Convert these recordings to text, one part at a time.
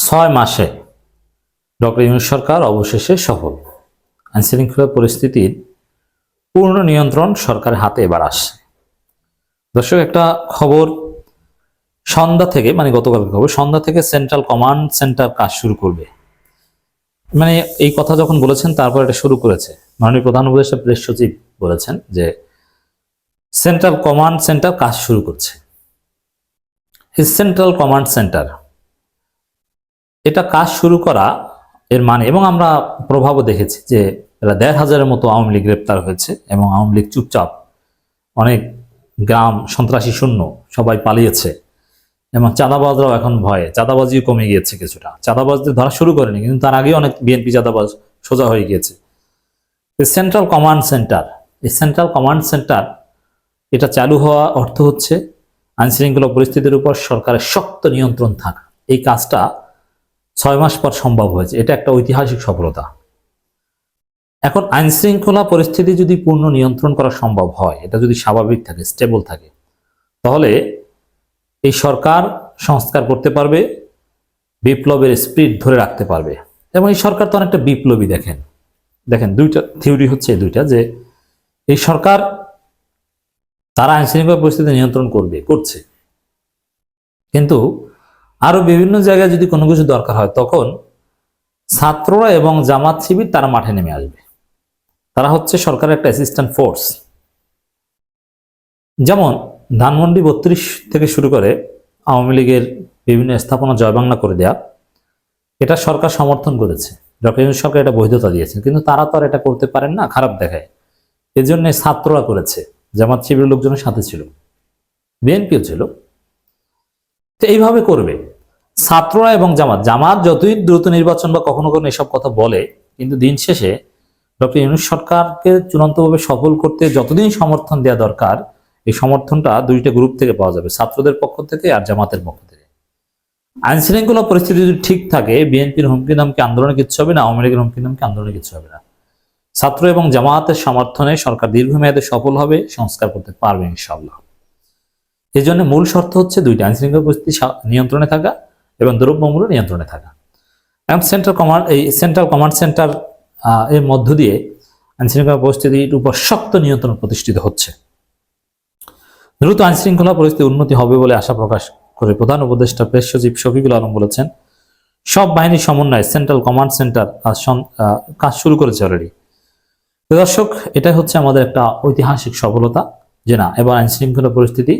6 মাসে ডক্টর ইউনূস সরকার অবশেষে সফল। আইনশৃঙ্খলা পরিস্থিতির পূর্ণ নিয়ন্ত্রণ সরকারের হাতে এবার আসছে। দর্শক, একটা খবর সন্ধ্যা থেকে, মানে গতকালকে খবর, সন্ধ্যা থেকে সেন্ট্রাল কমান্ড সেন্টার কাজ শুরু করবে। মানে এই কথা যখন বলেছেন তারপর এটা শুরু করেছে। মাননীয় প্রধান উপদেষ্টা প্রেস সচিব বলেছেন যে সেন্ট্রাল কমান্ড সেন্টার কাজ শুরু করছে। এই সেন্ট্রাল কমান্ড সেন্টার এটা কাজ শুরু করা এর মানে, এবং আমরা প্রভাবও দেখেছি যে প্রায় ১৫০০-এর মতো আওয়ামী লীগ গ্রেপ্তার হয়েছে এবং আওয়ামী লীগ চুপচাপ, অনেক গ্রাম সন্ত্রাসী শূন্য, সবাই পালিয়েছে এবং চাঁদাবাজরাও এখন ভয়ে, চাঁদাবাজিও কমে গিয়েছে কিছুটা। চাঁদাবাজদের ধরা শুরু করেনি, কিন্তু তার আগেই অনেক বিএনপি চাঁদাবাজ সোজা হয়ে গিয়েছে। সেন্ট্রাল কমান্ড সেন্টার, এই সেন্ট্রাল কমান্ড সেন্টার এটা চালু হওয়া অর্থ হচ্ছে আইনশৃঙ্খলা পরিস্থিতির উপর সরকারের শক্ত নিয়ন্ত্রণ থাকা। এই কাজটা 6 মাস পর সম্ভব হয়েছে, এটা একটা ঐতিহাসিক সফলতা। এখন আইনশৃঙ্খলা পরিস্থিতি যদি পূর্ণ নিয়ন্ত্রণ করা সম্ভব হয়, এটা যদি স্বাভাবিক থাকে, স্টেবল থাকে, তাহলে এই সরকার সংস্কার করতে পারবে, বিপ্লবের স্পিরিট ধরে রাখতে পারবে। এবং এই সরকার তো অনেকটা বিপ্লবী। দেখেন দুইটা থিওরি হচ্ছে, দুইটা, যে এই সরকার তারা আইনশৃঙ্খলা পরিস্থিতি নিয়ন্ত্রণ করছে, কিন্তু আরো বিভিন্ন জায়গায় যদি কোনো কিছু দরকার হয় তখন ছাত্ররা এবং জামাত শিবির তারা মাঠে নেমে আসবে। তারা হচ্ছে সরকারের একটা অ্যাসিস্ট্যান্ট ফোর্স। যেমন ধানমন্ডি ৩২ থেকে শুরু করে আওয়ামী লীগের বিভিন্ন স্থাপনা জয়বাংলা করে দেয়া, এটা সরকার সমর্থন করেছে, ডক্টর ইউনূস সরকার এটা বৈধতা দিয়েছে, কিন্তু তারা তো আর এটা করতে পারেন না, খারাপ দেখায়। এজন্য ছাত্ররা করেছে, জামাত শিবিরের লোকজনের সাথে ছিল, বিএনপিও ছিল। তো এইভাবে করবে ছাত্ররা এবং জামাত যতই দ্রুত নির্বাচন বা কখনো কখনো এসব কথা বলে, কিন্তু দিন শেষে ডক্টর ইউনূস সরকারকে চূড়ান্তভাবে সফল করতে যতদিন সমর্থন দেওয়া দরকার, এই সমর্থনটা দুইটা গ্রুপ থেকে পাওয়া যাবে, ছাত্রদের পক্ষ থেকে আর জামাতের পক্ষ থেকে। আইন শৃঙ্খলা পরিস্থিতি যদি ঠিক থাকে, বিএনপির হুমকি দামকে আন্দোলনে কিচ্ছু হবে না, আওয়ামী লীগের হুমকি দামকে আন্দোলনে কিচ্ছু হবে না। ছাত্র এবং জামাতের সমর্থনে সরকার দীর্ঘমেয়াদে সফল হবে, সংস্কার করতে পারবে ইনশাআল্লাহ। এই জন্য মূল শর্ত হচ্ছে দুইটা, আইন শৃঙ্খলা পরিস্থিতি নিয়ন্ত্রণে থাকা এবং দ্রব্যমূল্য নিয়ন্ত্রণে থাকা। এবং সেন্ট্রাল কমান্ড সেন্টার এর মধ্য দিয়ে আইনশৃঙ্খলা পরিস্থিতির উপর শক্ত নিয়ন্ত্রণ প্রতিষ্ঠিত হচ্ছে। দ্রুত আইনশৃঙ্খলা পরিস্থিতি উন্নতি হবে বলে আশা প্রকাশ করে প্রধান উপদেষ্টা প্রেস সচিব শফিকুল আলম বলেছেন, সব বাহিনীর সমন্বয়ে সেন্ট্রাল কমান্ড সেন্টার কাজ শুরু করেছে অলরেডি। দর্শক, এটাই হচ্ছে আমাদের একটা ঐতিহাসিক সফলতা, যে না, এবার আইনশৃঙ্খলা পরিস্থিতি,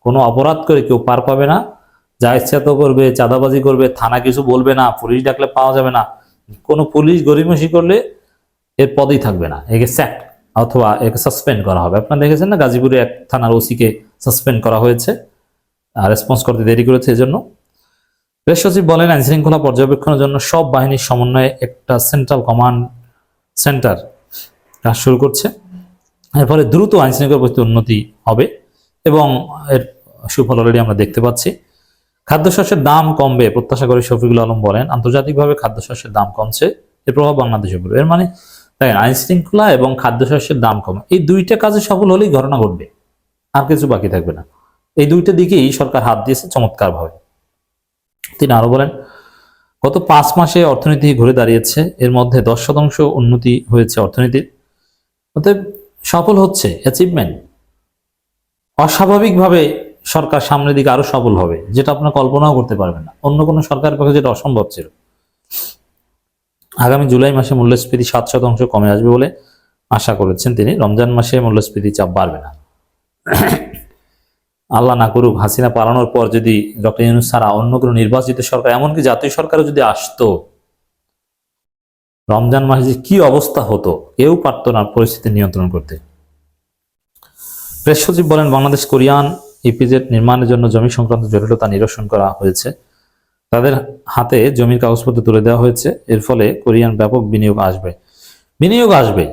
কোনো অপরাধ করে কেউ পার পাবে না, যা ইচ্ছা তো করবে, চাঁদাবাজি করবে, থানা কিছু বলবে না, পুলিশ ডাকলে পাওয়া যাবে না, কোনো পুলিশ গরিমসি করলে এর পদেই থাকবে না, একে স্যাক অথবা একে সাসপেন্ড করা হবে। আপনারা দেখেছেন না, গাজীপুরে এক থানার ওসিকে সাসপেন্ড করা হয়েছে, রেসপন্স করতে দেরি করেছে। এজন্য প্রেস সচিব বলেন, আইনশৃঙ্খলা পর্যবেক্ষণের জন্য সব বাহিনীর সমন্বয়ে একটা সেন্ট্রাল কমান্ড সেন্টার কাজ শুরু করছে। এর ফলে দ্রুত আইনশৃঙ্খলা পরিস্থিতি উন্নতি হবে এবং এর সুফল অলরেডি আমরা দেখতে পাচ্ছি। খাদ্যশস্যের দাম কমবে প্রত্যাশা করে শফিকুল আলম বলেন, আন্তর্জাতিকভাবে খাদ্যশস্যের দাম কমছে, এর প্রভাব বাংলাদেশে পড়বে। এর মানে দেখেন, আইন শৃঙ্খলা এবং খাদ্যশস্যের দাম কমে, এই দুইটা কাজে সফল হলেই ঘটনা ঘটবে, আর কিছু বাকি থাকবে না। এই দুইটা দিকেই সরকার হাত দিয়েছে চমৎকারভাবে। তিনি আরো বলেন, গত 5 মাসে অর্থনীতি ঘুরে দাঁড়িয়েছে, এর মধ্যে 10% উন্নতি হয়েছে অর্থনীতির। অতএব সফল হচ্ছে, অ্যাচিভমেন্ট। অস্বাভাবিকভাবে সরকার সামনের দিকে আরো সফল হবে, যেটা আপনারা কল্পনাও করতে পারবেন না, অন্য কোনো সরকারের পক্ষে যেটা অসম্ভব ছিল। আগামী জুলাই মাসে মূল্যস্ফীতি 7% কমে আসবে বলে আশা করেছেন তিনি। রমজান মাসে মূল্যস্ফীতি চাপ বাড়বে না। আল্লাহ না করুক, হাসিনা পালানোর পর যদি ডক্টর ইউনূস ছাড়া অন্য কোনো নির্বাচিত সরকার, এমনকি জাতীয় সরকারও যদি আসতো, রমজান মাসে যে কি অবস্থা হতো, কেউ পারত না পরিস্থিতি নিয়ন্ত্রণ করতে। প্রেস সচিব বলেন, বাংলাদেশ কোরিয়ান ইপিজেড নির্মাণের জন্য জমি সংক্রান্ত জটিলতা নিরসন করা হয়েছে, তাদের হাতে জমির কাগজপত্র তুলে দেওয়া হয়েছে। এর ফলে কোরিয়ান ব্যাপক বিনিয়োগ আসবে।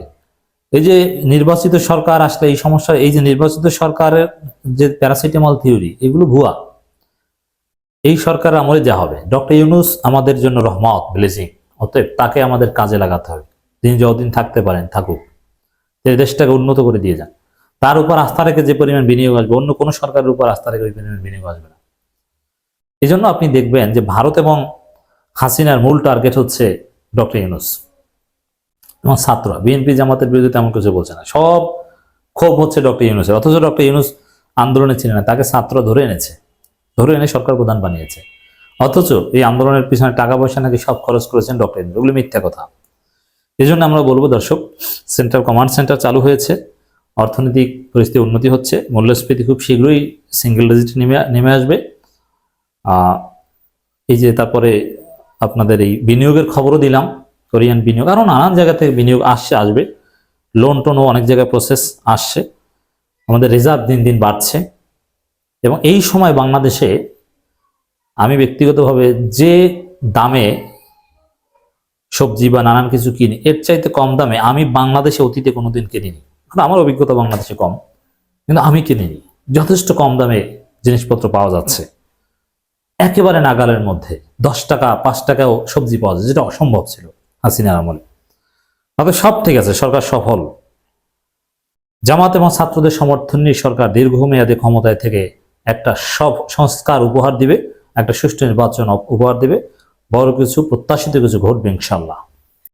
এই যে নির্বাচিত সরকার আসলে এই সমস্যা, এই যে নির্বাচিত সরকারের যে প্যারাসিটামল থিওরি, এগুলো ভুয়া। এই সরকার আমলে যা হবে, ডক্টর ইউনূস আমাদের জন্য রহমত, ব্লেসিং, অতএব তাকে আমাদের কাজে লাগাতে হবে। তিনি যতদিন থাকতে পারেন থাকুক, এই দেশটাকে উন্নত করে দিয়ে যান। তার উপর আস্থা রেখে যে পরিমাণ বিনিয়োগ আসবে, অন্য কোনো সরকারের উপর আস্থা রেখে ওই পরিমাণ বিনিয়োগ আসবে না। এই জন্য আপনি দেখবেন যে ভারত এবং হাসিনার মূল টার্গেট হচ্ছে ডক্টর ইউনূস এবং ছাত্ররা। বিএনপি জামাতের বিরুদ্ধে তেমন কিছু বলছে না, সব ক্ষোভ হচ্ছে ডক্টর ইউনূসের। অথচ ডক্টর ইউনূস আন্দোলনে ছিলেন না, তাকে ছাত্র ধরে এনেছে, ধরে এনে সরকার প্রধান বানিয়েছে। অথচ এই আন্দোলনের পিছনে টাকা পয়সা নাকি সব খরচ করেছেন ডক্টর ইউনূস। ওগুলো মিথ্যা কথা। এই জন্য আমরা বলবো দর্শক, সেন্ট্রাল কমান্ড সেন্টার চালু হয়েছে, অর্থনৈতিক পরিস্থিতি উন্নতি হচ্ছে, মূল্যস্ফীতি খুব শীঘ্রই সিঙ্গেল ডিজিট নেমে আসবে। এই যে তারপরে আপনাদের এই বিনিয়োগের খবরও দিলাম, কোরিয়ান বিনিয়োগ, আরও নানান জায়গা থেকে বিনিয়োগ আসবে, লোন টোনও অনেক জায়গায় প্রসেস আসছে, আমাদের রিজার্ভ দিন দিন বাড়ছে। এবং এই সময় বাংলাদেশে আমি ব্যক্তিগতভাবে যে দামে সবজি বা নানান কিছু কিনি, এর চাইতে কম দামে আমি বাংলাদেশে অতীতে কোনোদিন কিনিনি। কারণ আমার অভিজ্ঞতা বাংলাদেশে কম, কিন্তু আমি কিনিনি। যথেষ্ট কম দামে জিনিসপত্র পাওয়া যাচ্ছে, একেবারে নাগালের মধ্যে। 10 টাকা 5 টাকাও সবজি পাওয়া যায়, যেটা অসম্ভব ছিল হাসিনার আমলে। তবে সব ঠিক আছে, সরকার সফল। জামাত এবং ছাত্রদের সমর্থন নিয়ে সরকার দীর্ঘমেয়াদী ক্ষমতায় থেকে একটা সব সংস্কার উপহার দিবে, একটা সুষ্ঠু নির্বাচন উপহার দিবে, বড় কিছু প্রত্যাশিত কিছু ঘটবে ইনশাল্লাহ।